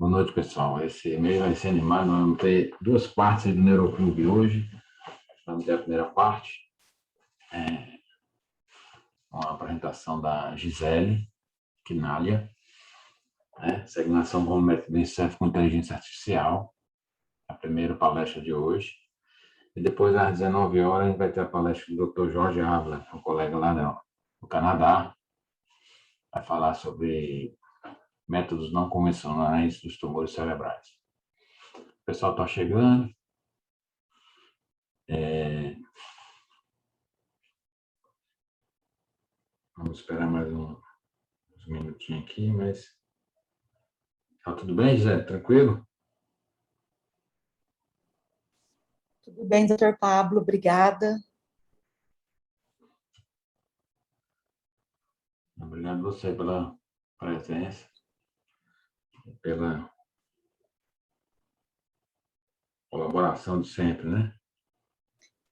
Boa noite, pessoal. Esse e-mail vai ser animado. Nós vamos ter duas partes aí do Neuroclube hoje. Vamos ter a primeira parte, uma apresentação da Gisele Quinalha, segmentação volumétrica do encéfalo com inteligência artificial, a primeira palestra de hoje. E depois, às 19 horas, a gente vai ter a palestra do Dr. Jorge Ávila, um colega lá no Canadá, vai falar sobre métodos não convencionais dos tumores cerebrais. O pessoal está chegando. Vamos esperar mais uns minutinhos aqui, mas... Tá tudo bem, Gisele? Tranquilo? Tudo bem, doutor Pablo, obrigada. Obrigado a você pela presença, pela colaboração de sempre, né?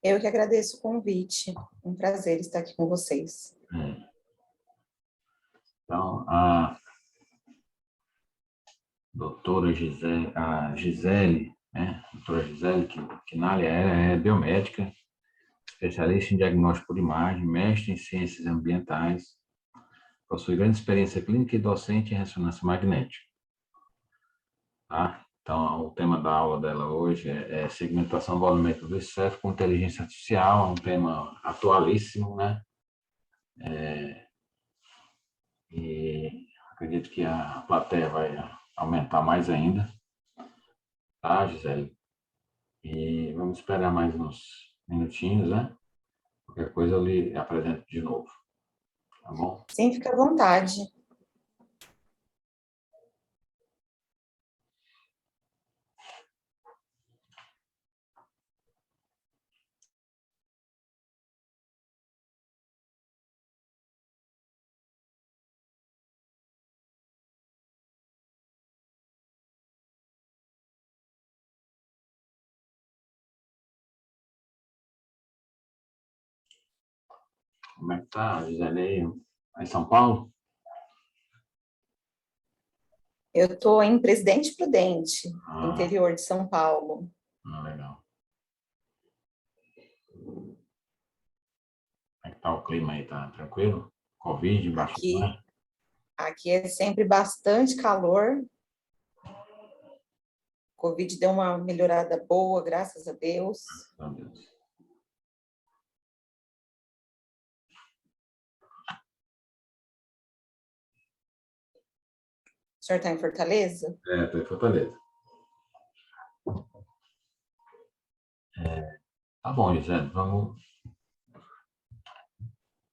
Eu que agradeço o convite. Um prazer estar aqui com vocês. Então, a doutora Gisele, doutora Gisele Quinalha, é biomédica, especialista em diagnóstico por imagem, mestre em ciências ambientais, possui grande experiência clínica e docente em ressonância magnética. Tá? Então, o tema da aula dela hoje é segmentação volumétrica do encéfalo com inteligência artificial, é um tema atualíssimo, né? E acredito que a plateia vai aumentar mais ainda, tá, Gisele? E vamos esperar mais uns minutinhos, né? Qualquer coisa eu lhe apresento de novo, tá bom? Sim, fica à vontade. Como é que tá, Gisele, aí em São Paulo? Eu estou em Presidente Prudente, interior de São Paulo. Legal. Como é que tá o clima aí? Tá tranquilo? Covid, bastante? Aqui é sempre bastante calor. Covid deu uma melhorada boa, graças a Deus. Meu Deus. O senhor está em Fortaleza? Estou em Fortaleza. Tá bom, Gisele, vamos...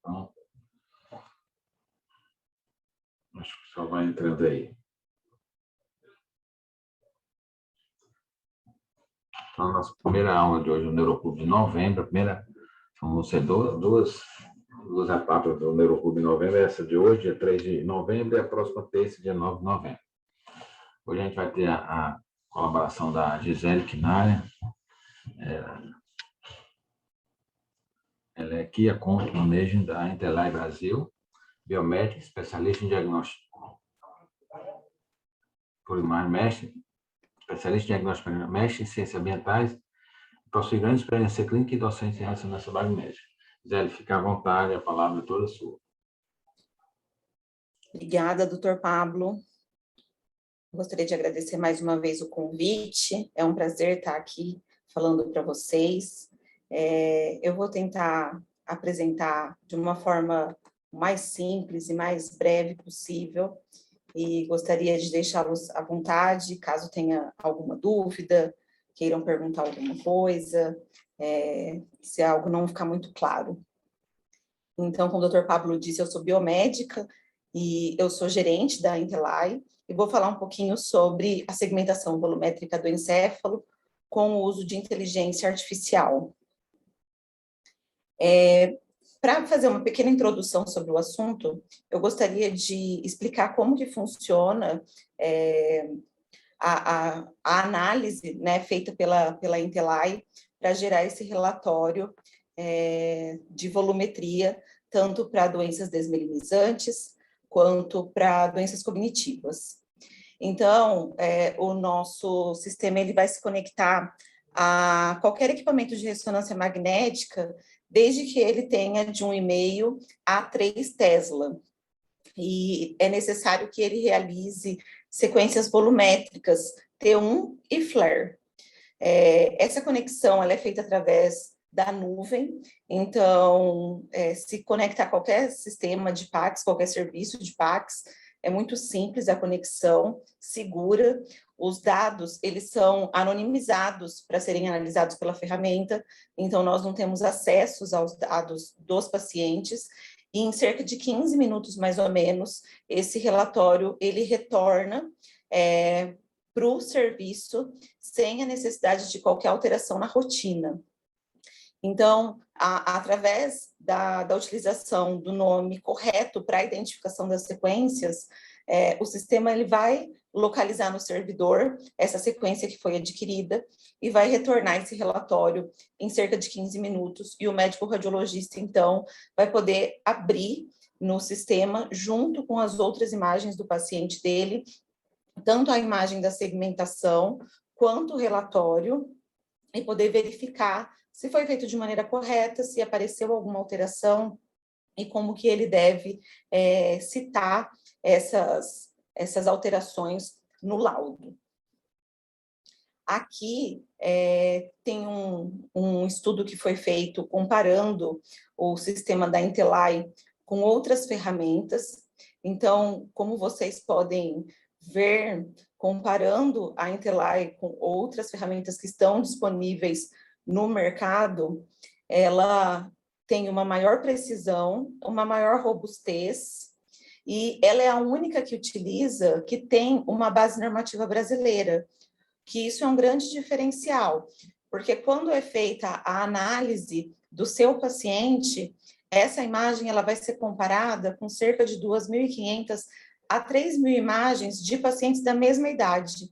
Então, acho que só vai entrando aí. Então, a nossa primeira aula de hoje, o Neuroclube de novembro, vão ser duas etapas do Neuroclube de novembro, essa de hoje, dia 3 de novembro, e a próxima terça, dia 9 de novembro. Hoje a gente vai ter a colaboração da Gisele Quinalha. Ela é Key Account Manager da Intelai Brasil, biomédica, especialista em diagnóstico por imagem, mestre, especialista em diagnóstico, mestre em ciências ambientais, possui grande experiência clínica e docente em ressonância magnética. Gisele, fica à vontade, a palavra é toda sua. Obrigada, doutor Pablo. Gostaria de agradecer mais uma vez o convite. É um prazer estar aqui falando para vocês. Eu vou tentar apresentar de uma forma mais simples e mais breve possível, e gostaria de deixá-los à vontade, caso tenha alguma dúvida, queiram perguntar alguma coisa, se algo não ficar muito claro. Então, como o doutor Pablo disse, eu sou biomédica e eu sou gerente da Intelai, e vou falar um pouquinho sobre a segmentação volumétrica do encéfalo com o uso de inteligência artificial. Para fazer uma pequena introdução sobre o assunto, eu gostaria de explicar como que funciona a análise, né, feita pela Intelai para gerar esse relatório de volumetria, tanto para doenças desmelinizantes quanto para doenças cognitivas. Então, o nosso sistema ele vai se conectar a qualquer equipamento de ressonância magnética, desde que ele tenha de 1,5 a 3 Tesla. E é necessário que ele realize sequências volumétricas, T1 e flare. Essa conexão ela é feita através da nuvem, então, se conectar a qualquer sistema de PACS, qualquer serviço de PACS, é muito simples a conexão, segura. Os dados, eles são anonimizados para serem analisados pela ferramenta, então nós não temos acesso aos dados dos pacientes, e em cerca de 15 minutos, mais ou menos, esse relatório, ele retorna para o serviço, sem a necessidade de qualquer alteração na rotina. Então, através da utilização do nome correto para a identificação das sequências, o sistema ele vai localizar no servidor essa sequência que foi adquirida e vai retornar esse relatório em cerca de 15 minutos, e o médico radiologista, então, vai poder abrir no sistema, junto com as outras imagens do paciente dele, tanto a imagem da segmentação, quanto o relatório, e poder verificar se foi feito de maneira correta, se apareceu alguma alteração, e como que ele deve citar essas alterações no laudo. Aqui tem um estudo que foi feito comparando o sistema da Intelai com outras ferramentas. Então, como vocês podem ver, comparando a Intelai com outras ferramentas que estão disponíveis no mercado, ela tem uma maior precisão, uma maior robustez, e ela é a única que utiliza, que tem uma base normativa brasileira, que isso é um grande diferencial, porque quando é feita a análise do seu paciente, essa imagem ela vai ser comparada com cerca de 2.500 a 3.000 imagens de pacientes da mesma idade.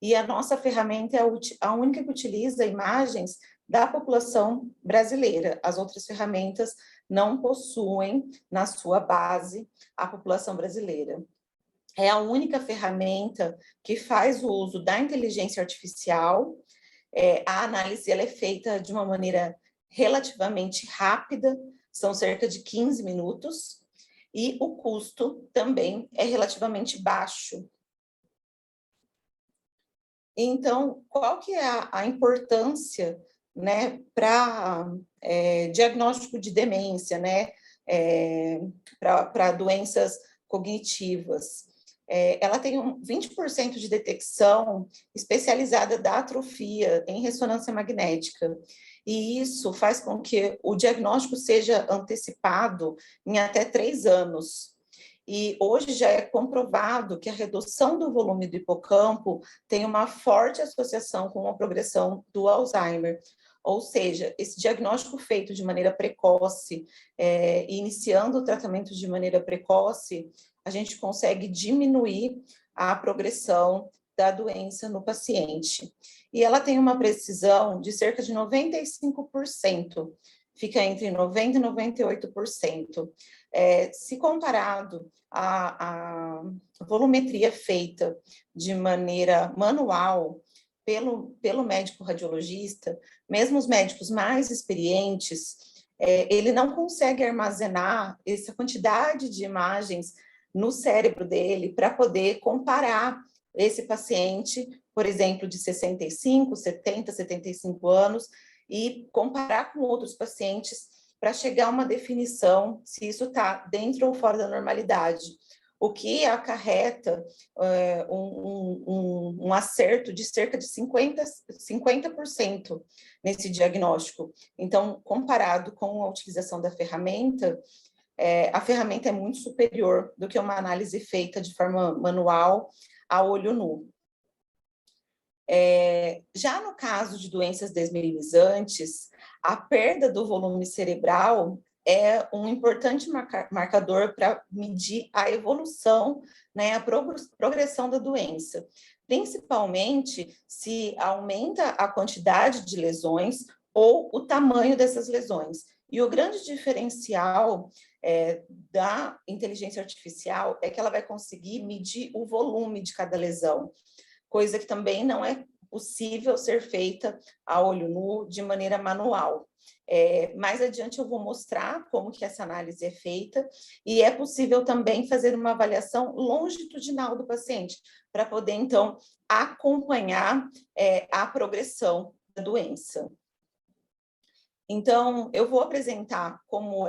E a nossa ferramenta é a única que utiliza imagens da população brasileira. As outras ferramentas não possuem na sua base a população brasileira. É a única ferramenta que faz o uso da inteligência artificial. A análise ela é feita de uma maneira relativamente rápida, são cerca de 15 minutos, e o custo também é relativamente baixo. Então, qual que é a importância, né, para diagnóstico de demência, né, para doenças cognitivas? Ela tem 20% de detecção especializada da atrofia em ressonância magnética, e isso faz com que o diagnóstico seja antecipado em até 3 anos. E hoje já é comprovado que a redução do volume do hipocampo tem uma forte associação com a progressão do Alzheimer. Ou seja, esse diagnóstico feito de maneira precoce, iniciando o tratamento de maneira precoce, a gente consegue diminuir a progressão da doença no paciente. E ela tem uma precisão de cerca de 95%, fica entre 90% e 98%. Se comparado à volumetria feita de maneira manual pelo médico radiologista, mesmo os médicos mais experientes, ele não consegue armazenar essa quantidade de imagens no cérebro dele para poder comparar esse paciente, por exemplo, de 65, 70, 75 anos, e comparar com outros pacientes para chegar a uma definição se isso está dentro ou fora da normalidade, o que acarreta um acerto de cerca de 50% nesse diagnóstico. Então, comparado com a utilização da ferramenta, a ferramenta é muito superior do que uma análise feita de forma manual, a olho nu. Já no caso de doenças desmineralizantes, a perda do volume cerebral é um importante marcador para medir a evolução, né, a progressão da doença, principalmente se aumenta a quantidade de lesões ou o tamanho dessas lesões. E o grande diferencial da inteligência artificial é que ela vai conseguir medir o volume de cada lesão, coisa que também não é possível ser feita a olho nu de maneira manual. Mais adiante eu vou mostrar como que essa análise é feita e é possível também fazer uma avaliação longitudinal do paciente, para poder, então, acompanhar a progressão da doença. Então, eu vou apresentar como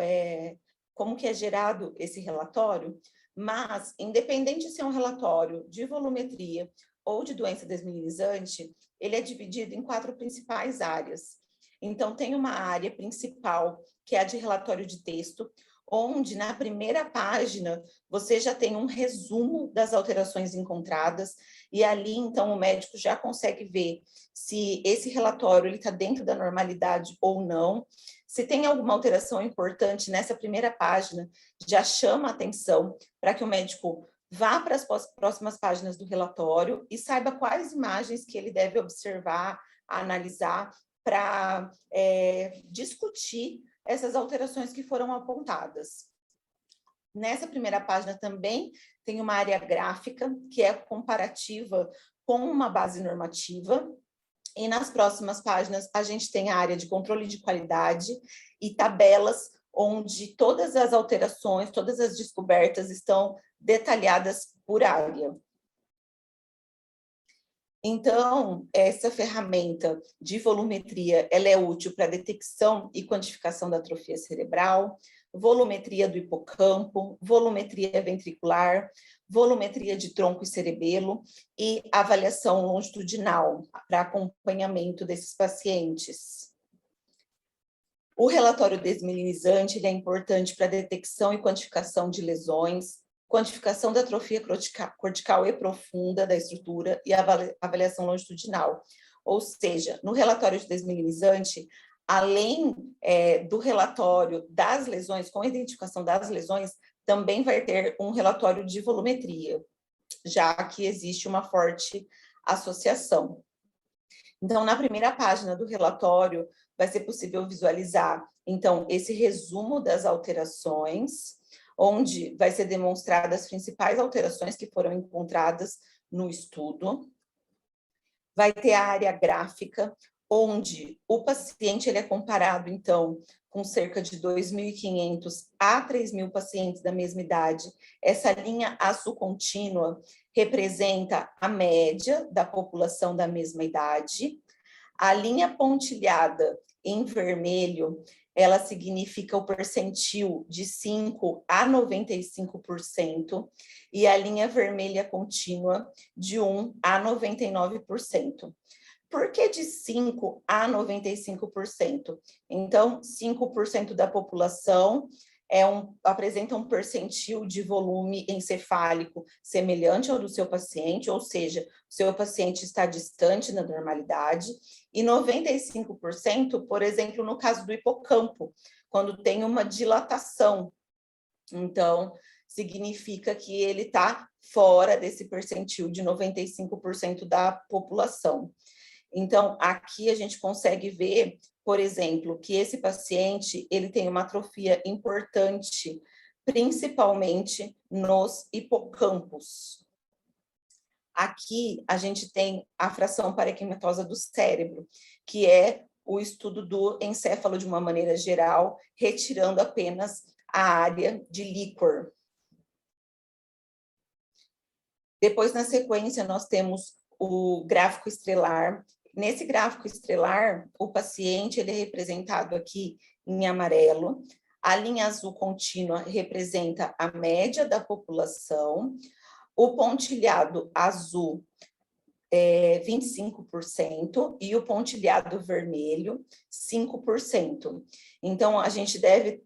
que é gerado esse relatório, mas, independente se é um relatório de volumetria ou de doença desmineralizante, ele é dividido em 4 principais áreas. Então, tem uma área principal, que é a de relatório de texto, onde na primeira página você já tem um resumo das alterações encontradas, e ali, então, o médico já consegue ver se esse relatório está dentro da normalidade ou não. Se tem alguma alteração importante nessa primeira página, já chama a atenção para que o médico vá para as próximas páginas do relatório e saiba quais imagens que ele deve observar, analisar, para discutir essas alterações que foram apontadas. Nessa primeira página também tem uma área gráfica, que é comparativa com uma base normativa, e nas próximas páginas a gente tem a área de controle de qualidade e tabelas onde todas as alterações, todas as descobertas estão detalhadas por área. Então, essa ferramenta de volumetria, ela é útil para detecção e quantificação da atrofia cerebral, volumetria do hipocampo, volumetria ventricular, volumetria de tronco e cerebelo e avaliação longitudinal para acompanhamento desses pacientes. O relatório desmineralizante ele é importante para detecção e quantificação de lesões, quantificação da atrofia cortical e profunda da estrutura e avaliação longitudinal. Ou seja, no relatório de desmineralizante, além do relatório das lesões, com a identificação das lesões, também vai ter um relatório de volumetria, já que existe uma forte associação. Então, na primeira página do relatório, vai ser possível visualizar, então, esse resumo das alterações, onde vai ser demonstradas as principais alterações que foram encontradas no estudo. Vai ter a área gráfica, onde o paciente ele é comparado, então, com cerca de 2.500 a 3.000 pacientes da mesma idade. Essa linha azul contínua representa a média da população da mesma idade. A linha pontilhada em vermelho, ela significa o percentil de 5 a 95%, e a linha vermelha contínua de 1 a 99%. Por que de 5 a 95%? Então, 5% da população apresenta um percentil de volume encefálico semelhante ao do seu paciente, ou seja, o seu paciente está distante da normalidade, e 95%, por exemplo, no caso do hipocampo, quando tem uma dilatação. Então, significa que ele está fora desse percentil de 95% da população. Então, aqui a gente consegue ver, por exemplo, que esse paciente ele tem uma atrofia importante, principalmente nos hipocampos. Aqui a gente tem a fração parenquimatosa do cérebro, que é o estudo do encéfalo de uma maneira geral, retirando apenas a área de líquor. Depois, na sequência, nós temos o gráfico estrelar. Nesse gráfico estrelar, o paciente ele é representado aqui em amarelo. A linha azul contínua representa a média da população. O pontilhado azul é 25% e o pontilhado vermelho 5%. Então, a gente deve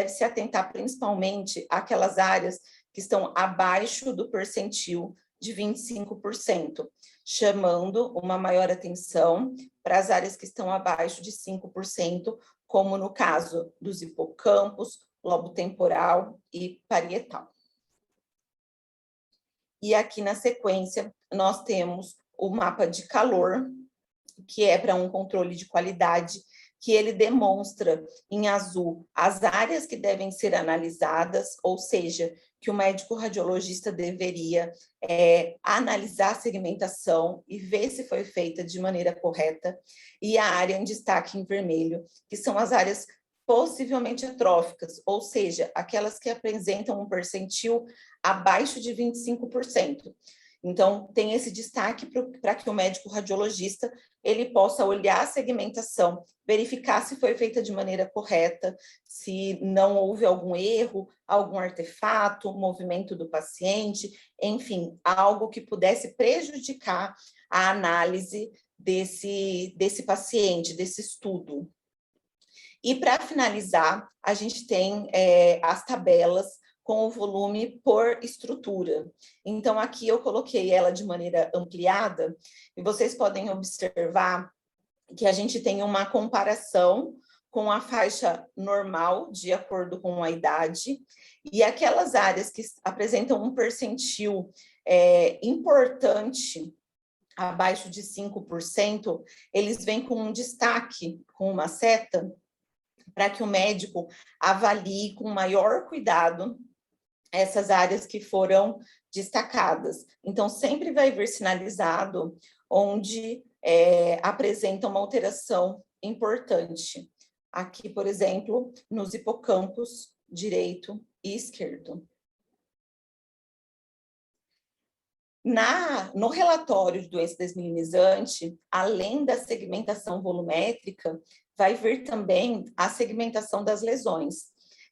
se atentar principalmente àquelas áreas que estão abaixo do percentil de 25%, chamando uma maior atenção para as áreas que estão abaixo de 5%, como no caso dos hipocampos, lobo temporal e parietal. E aqui na sequência, nós temos o mapa de calor, que é para um controle de qualidade que ele demonstra em azul as áreas que devem ser analisadas, ou seja, que o médico radiologista deveria analisar a segmentação e ver se foi feita de maneira correta, e a área em destaque em vermelho, que são as áreas possivelmente atróficas, ou seja, aquelas que apresentam um percentil abaixo de 25%. Então, tem esse destaque para que o médico radiologista ele possa olhar a segmentação, verificar se foi feita de maneira correta, se não houve algum erro, algum artefato, movimento do paciente, enfim, algo que pudesse prejudicar a análise desse paciente, desse estudo. E, para finalizar, a gente tem as tabelas com o volume por estrutura. Então, aqui eu coloquei ela de maneira ampliada, e vocês podem observar que a gente tem uma comparação com a faixa normal, de acordo com a idade, e aquelas áreas que apresentam um percentil importante, abaixo de 5%, eles vêm com um destaque, com uma seta, para que o médico avalie com maior cuidado essas áreas que foram destacadas. Então, sempre vai vir sinalizado onde apresenta uma alteração importante. Aqui, por exemplo, nos hipocampos direito e esquerdo. No relatório de doença desminimizante, além da segmentação volumétrica, vai vir também a segmentação das lesões.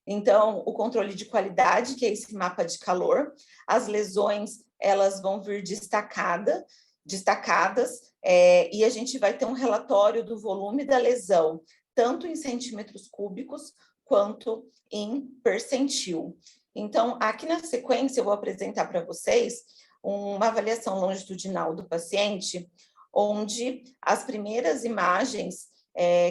Então, o controle de qualidade, que é esse mapa de calor, as lesões, elas vão vir destacadas, e a gente vai ter um relatório do volume da lesão, tanto em centímetros cúbicos, quanto em percentil. Então, aqui na sequência, eu vou apresentar para vocês uma avaliação longitudinal do paciente, onde as primeiras imagens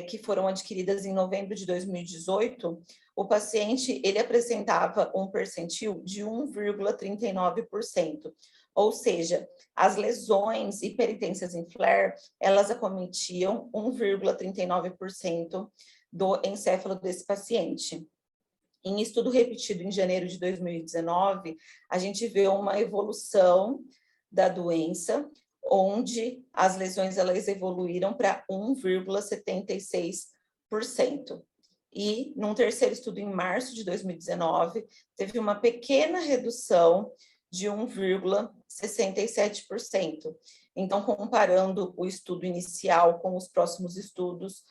que foram adquiridas em novembro de 2018, o paciente ele apresentava um percentil de 1,39%, ou seja, as lesões e peritências em flare, elas acometiam 1,39% do encéfalo desse paciente. Em estudo repetido em janeiro de 2019, a gente vê uma evolução da doença, onde as lesões elas evoluíram para 1,76%. E, num terceiro estudo, em março de 2019, teve uma pequena redução de 1,67%. Então, comparando o estudo inicial com os próximos estudos,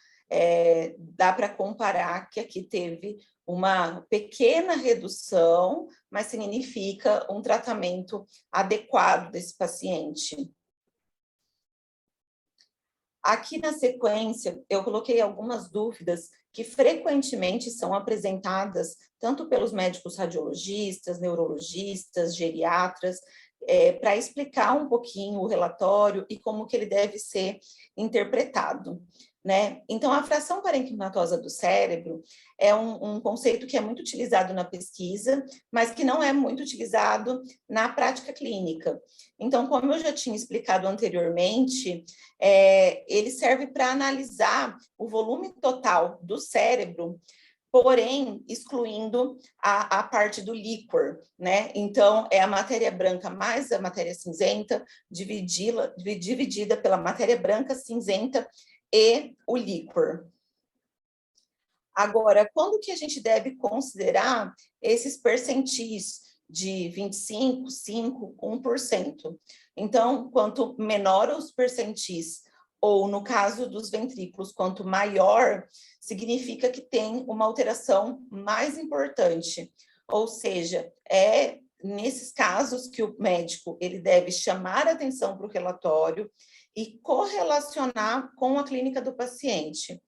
dá para comparar que aqui teve uma pequena redução, mas significa um tratamento adequado desse paciente. Aqui na sequência, eu coloquei algumas dúvidas que frequentemente são apresentadas tanto pelos médicos radiologistas, neurologistas, geriatras, para explicar um pouquinho o relatório e como que ele deve ser interpretado, né? Então, a fração parenquimatosa do cérebro é um conceito que é muito utilizado na pesquisa, mas que não é muito utilizado na prática clínica. Então, como eu já tinha explicado anteriormente, ele serve para analisar o volume total do cérebro, porém, excluindo a parte do líquor, né? Então, é a matéria branca mais a matéria cinzenta, dividida pela matéria branca, cinzenta e o líquor. Agora, quando que a gente deve considerar esses percentis de 25%, 5%, 1%? Então, quanto menor os percentis, ou no caso dos ventrículos, quanto maior, significa que tem uma alteração mais importante. Ou seja, é nesses casos que o médico ele deve chamar a atenção para o relatório e correlacionar com a clínica do paciente.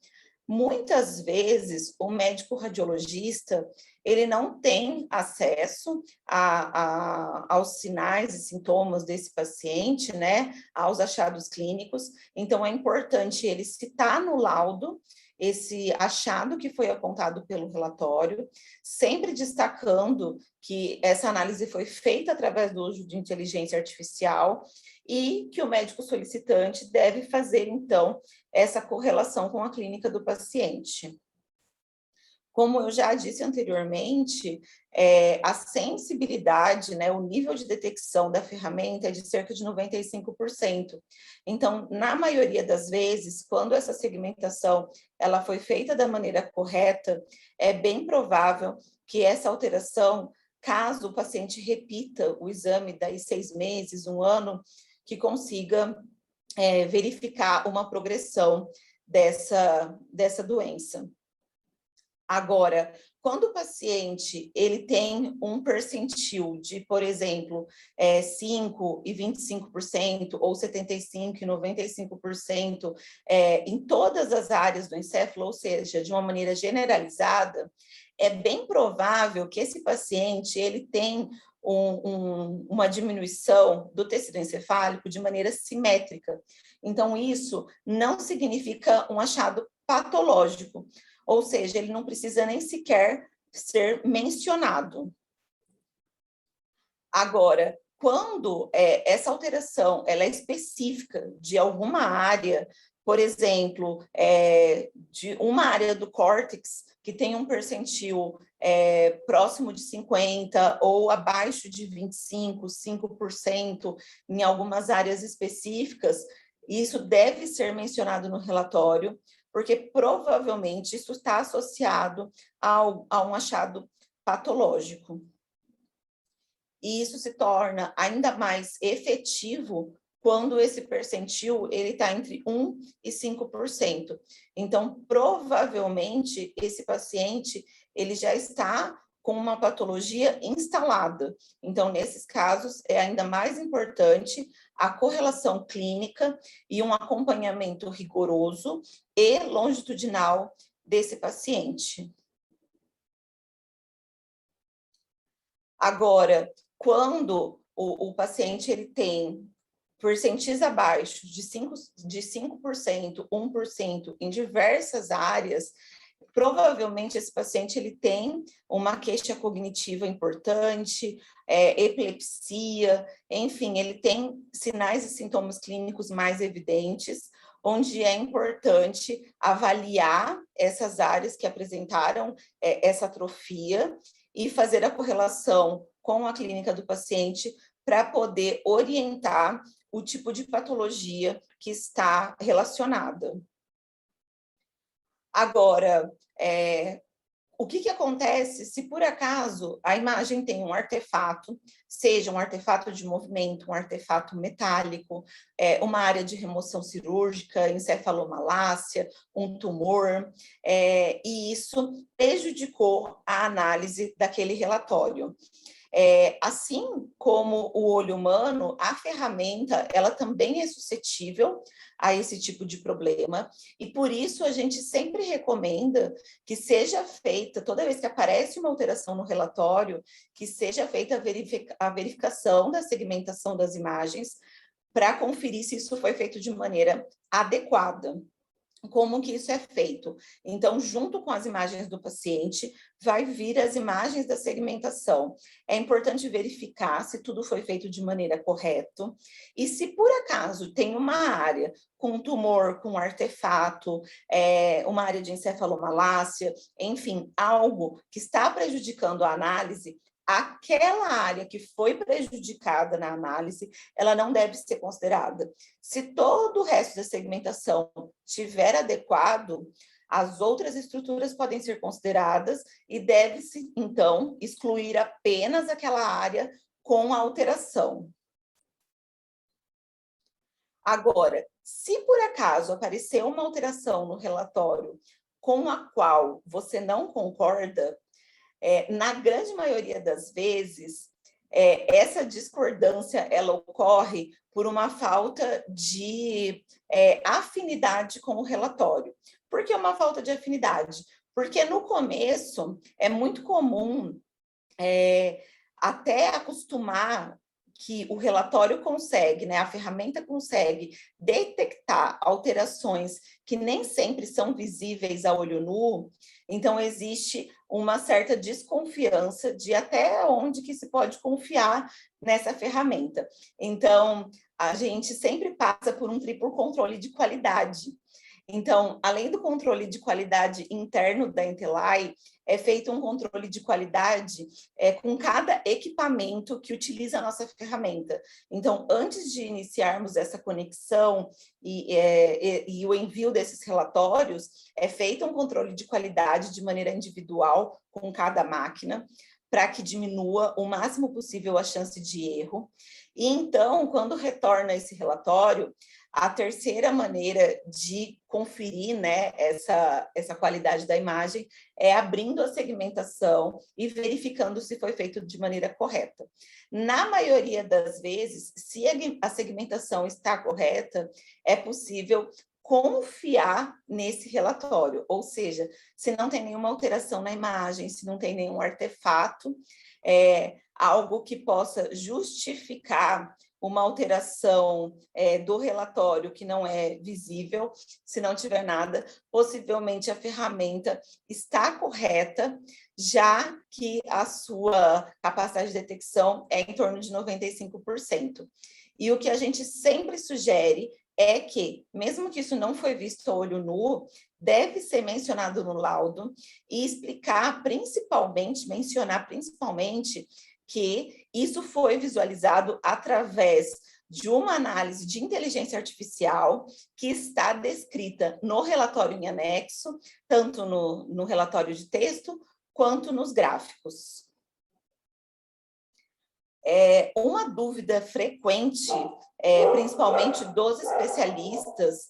Muitas vezes, o médico radiologista, ele não tem acesso aos sinais e sintomas desse paciente, né, aos achados clínicos, então é importante ele citar no laudo esse achado que foi apontado pelo relatório, sempre destacando que essa análise foi feita através do uso de inteligência artificial e que o médico solicitante deve fazer, então, essa correlação com a clínica do paciente. Como eu já disse anteriormente, a sensibilidade, né, o nível de detecção da ferramenta é de cerca de 95%. Então, na maioria das vezes, quando essa segmentação ela foi feita da maneira correta, é bem provável que essa alteração, caso o paciente repita o exame daí 6 meses, 1 ano, que consiga verificar uma progressão dessa doença. Agora, quando o paciente ele tem um percentil de, por exemplo, 5% e 25%, ou 75% e 95%, em todas as áreas do encéfalo, ou seja, de uma maneira generalizada, é bem provável que esse paciente ele tem uma diminuição do tecido encefálico de maneira simétrica. Então, isso não significa um achado patológico, ou seja, ele não precisa nem sequer ser mencionado. Agora, quando essa alteração ela é específica de alguma área, por exemplo, de uma área do córtex que tem um percentil próximo de 50% ou abaixo de 25%, 5% em algumas áreas específicas, isso deve ser mencionado no relatório, porque provavelmente isso está associado a um achado patológico. E isso se torna ainda mais efetivo quando esse percentil ele está entre 1% e 5%. Então, provavelmente, esse paciente ele já está com uma patologia instalada. Então, nesses casos, é ainda mais importante a correlação clínica e um acompanhamento rigoroso e longitudinal desse paciente. Agora, quando o paciente ele tem percentis abaixo de 5%, 1% em diversas áreas, provavelmente esse paciente ele tem uma queixa cognitiva importante, epilepsia, enfim, ele tem sinais e sintomas clínicos mais evidentes, onde é importante avaliar essas áreas que apresentaram essa atrofia e fazer a correlação com a clínica do paciente para poder orientar o tipo de patologia que está relacionada. Agora, o que acontece se, por acaso, a imagem tem um artefato, seja um artefato de movimento, um artefato metálico, uma área de remoção cirúrgica, encefalomalácia, um tumor, e isso prejudicou a análise daquele relatório. Assim como o olho humano, a ferramenta ela também é suscetível a esse tipo de problema, e por isso a gente sempre recomenda que seja feita, toda vez que aparece uma alteração no relatório, que seja feita a verificação da segmentação das imagens para conferir se isso foi feito de maneira adequada. Como que isso é feito? Então, junto com as imagens do paciente, vai vir as imagens da segmentação. É importante verificar se tudo foi feito de maneira correta. E se por acaso tem uma área com tumor, com artefato, uma área de encefalomalácia, enfim, algo que está prejudicando a análise, aquela área que foi prejudicada na análise, ela não deve ser considerada. Se todo o resto da segmentação estiver adequado, as outras estruturas podem ser consideradas e deve-se, então, excluir apenas aquela área com a alteração. Agora, se por acaso aparecer uma alteração no relatório com a qual você não concorda, na grande maioria das vezes, essa discordância ela ocorre por uma falta de afinidade com o relatório. Por que uma falta de afinidade? Porque no começo é muito comum até acostumar que o relatório consegue, né, a ferramenta consegue detectar alterações que nem sempre são visíveis a olho nu, então existe uma certa desconfiança de até onde que se pode confiar nessa ferramenta. Então, a gente sempre passa por um triplo controle de qualidade. Então, além do controle de qualidade interno da Intelai, é feito um controle de qualidade com cada equipamento que utiliza a nossa ferramenta. Então, antes de iniciarmos essa conexão e o envio desses relatórios, é feito um controle de qualidade de maneira individual com cada máquina, para que diminua o máximo possível a chance de erro. E então, quando retorna esse relatório, a terceira maneira de conferir, né, essa qualidade da imagem é abrindo a segmentação e verificando se foi feito de maneira correta. Na maioria das vezes, se a segmentação está correta, é possível confiar nesse relatório, ou seja, se não tem nenhuma alteração na imagem, se não tem nenhum artefato, algo que possa justificar uma alteração do relatório que não é visível, se não tiver nada, possivelmente a ferramenta está correta, já que a sua capacidade de detecção é em torno de 95%. E o que a gente sempre sugere é que, mesmo que isso não foi visto a olho nu, deve ser mencionado no laudo e mencionar principalmente que isso foi visualizado através de uma análise de inteligência artificial que está descrita no relatório em anexo, tanto no relatório de texto quanto nos gráficos. Uma dúvida frequente, principalmente dos especialistas,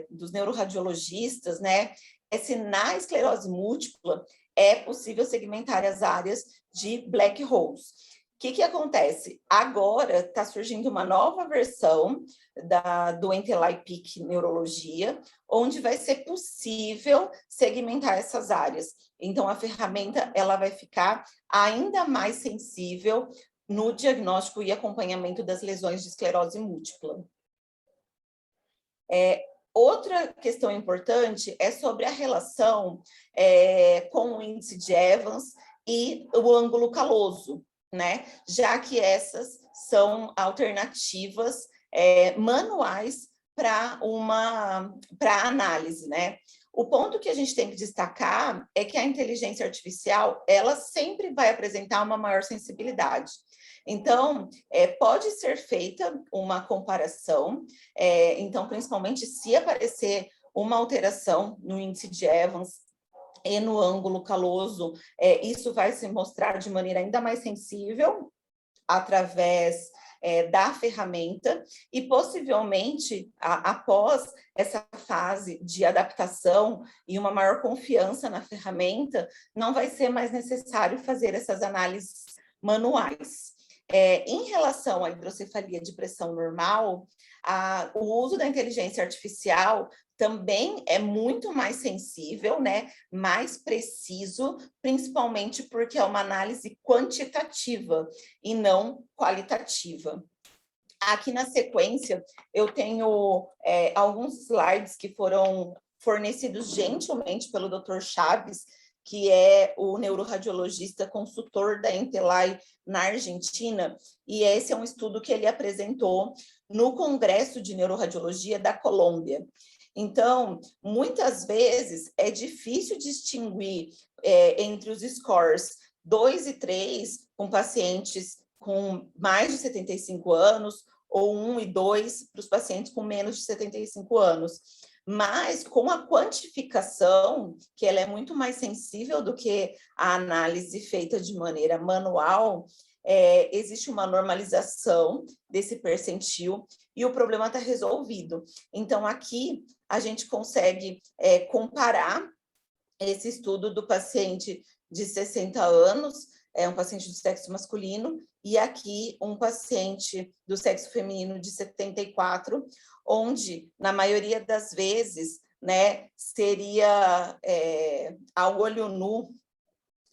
dos neuroradiologistas, né, é se na esclerose múltipla é possível segmentar as áreas de black holes. O que acontece? Agora está surgindo uma nova versão do Intelai PIC Neurologia, onde vai ser possível segmentar essas áreas. Então, a ferramenta ela vai ficar ainda mais sensível no diagnóstico e acompanhamento das lesões de esclerose múltipla. Outra questão importante é sobre a relação com o índice de Evans e o ângulo caloso, né? Já que essas são alternativas manuais para análise, né? O ponto que a gente tem que destacar é que a inteligência artificial, ela sempre vai apresentar uma maior sensibilidade. Então, pode ser feita uma comparação, então, principalmente se aparecer uma alteração no índice de Evans e no ângulo caloso, isso vai se mostrar de maneira ainda mais sensível através da ferramenta e possivelmente, após essa fase de adaptação e uma maior confiança na ferramenta, não vai ser mais necessário fazer essas análises manuais. Em relação à hidrocefalia de pressão normal, o uso da inteligência artificial também é muito mais sensível, né? Mais preciso, principalmente porque é uma análise quantitativa e não qualitativa. Aqui na sequência, eu tenho alguns slides que foram fornecidos gentilmente pelo Dr. Chaves, que é o neuroradiologista consultor da Intelai na Argentina, e esse é um estudo que ele apresentou no Congresso de Neuroradiologia da Colômbia. Então, muitas vezes é difícil distinguir entre os scores 2 e 3 com pacientes com mais de 75 anos, ou 1 e 2 para os pacientes com menos de 75 anos. Mas com a quantificação, que ela é muito mais sensível do que a análise feita de maneira manual, existe uma normalização desse percentil e o problema está resolvido. Então, aqui a gente consegue comparar esse estudo do paciente de 60 anos, um paciente do sexo masculino, e aqui um paciente do sexo feminino de 74, onde, na maioria das vezes, né, seria ao olho nu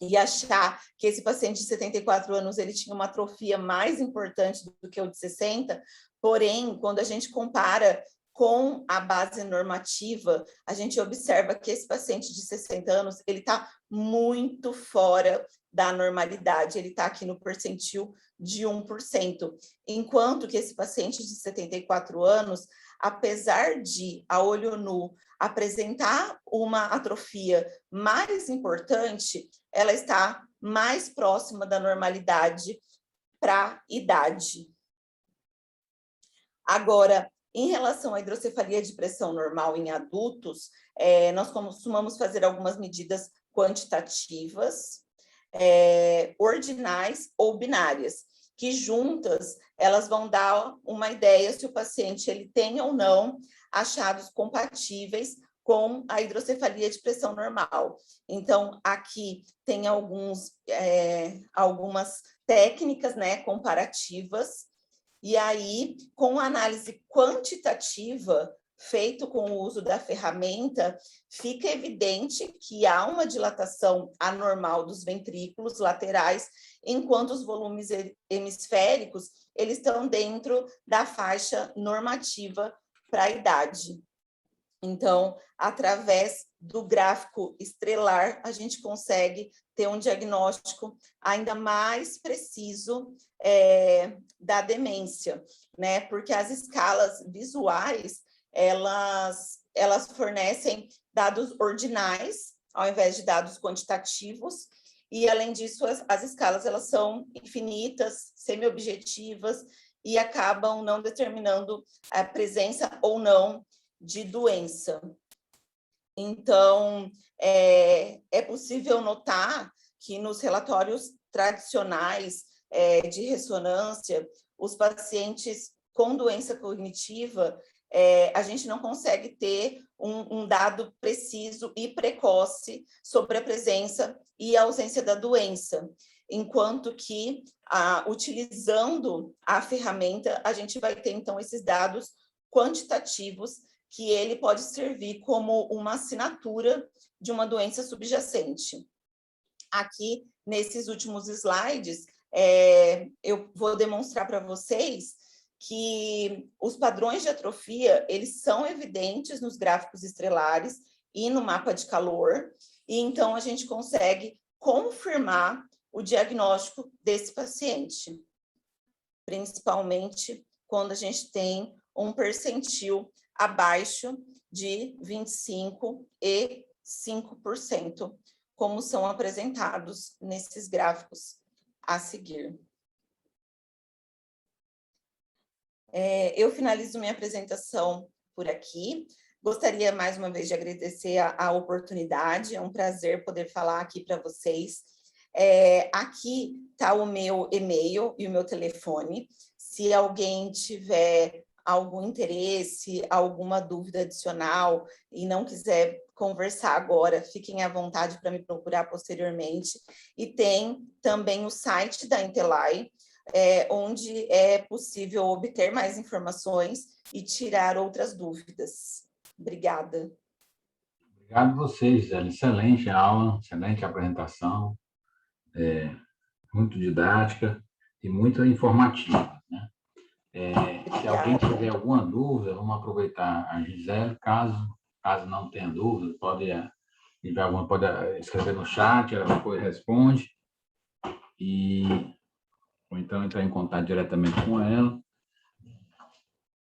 e achar que esse paciente de 74 anos ele tinha uma atrofia mais importante do que o de 60, porém, quando a gente compara com a base normativa, a gente observa que esse paciente de 60 anos, ele está muito fora da normalidade, ele está aqui no percentil de 1%, enquanto que esse paciente de 74 anos, apesar de, a olho nu, apresentar uma atrofia mais importante, ela está mais próxima da normalidade para a idade. Agora, em relação à hidrocefalia de pressão normal em adultos, nós costumamos fazer algumas medidas quantitativas, ordinais ou binárias, que juntas elas vão dar uma ideia se o paciente ele tem ou não achados compatíveis com a hidrocefalia de pressão normal. Então, aqui tem algumas técnicas, né, comparativas, e aí, com a análise quantitativa, feito com o uso da ferramenta, fica evidente que há uma dilatação anormal dos ventrículos laterais, enquanto os volumes hemisféricos eles estão dentro da faixa normativa para a idade. Então, através do gráfico estrelar, a gente consegue ter um diagnóstico ainda mais preciso da demência, né? Porque as escalas visuais, elas fornecem dados ordinais, ao invés de dados quantitativos, e, além disso, as escalas elas são infinitas, semi-objetivas, e acabam não determinando a presença ou não de doença. Então, é possível notar que nos relatórios tradicionais de ressonância, os pacientes com doença cognitiva, a gente não consegue ter um dado preciso e precoce sobre a presença e a ausência da doença, enquanto que, utilizando a ferramenta, a gente vai ter, então, esses dados quantitativos, que ele pode servir como uma assinatura de uma doença subjacente. Aqui, nesses últimos slides, eu vou demonstrar para vocês que os padrões de atrofia, eles são evidentes nos gráficos estrelares e no mapa de calor, e então a gente consegue confirmar o diagnóstico desse paciente, principalmente quando a gente tem um percentil abaixo de 25% e 5%, como são apresentados nesses gráficos a seguir. Eu finalizo minha apresentação por aqui. Gostaria, mais uma vez, de agradecer a oportunidade. É um prazer poder falar aqui para vocês. Aqui está o meu e-mail e o meu telefone. Se alguém tiver algum interesse, alguma dúvida adicional e não quiser conversar agora, fiquem à vontade para me procurar posteriormente. E tem também o site da Intelai, onde é possível obter mais informações e tirar outras dúvidas. Obrigada. Obrigado a vocês, Gisele. Excelente aula, excelente apresentação, muito didática e muito informativa, né? Se alguém tiver alguma dúvida, vamos aproveitar a Gisele. Caso não tenha dúvida, pode escrever no chat, ela depois responde, ou então entrar em contato diretamente com ela.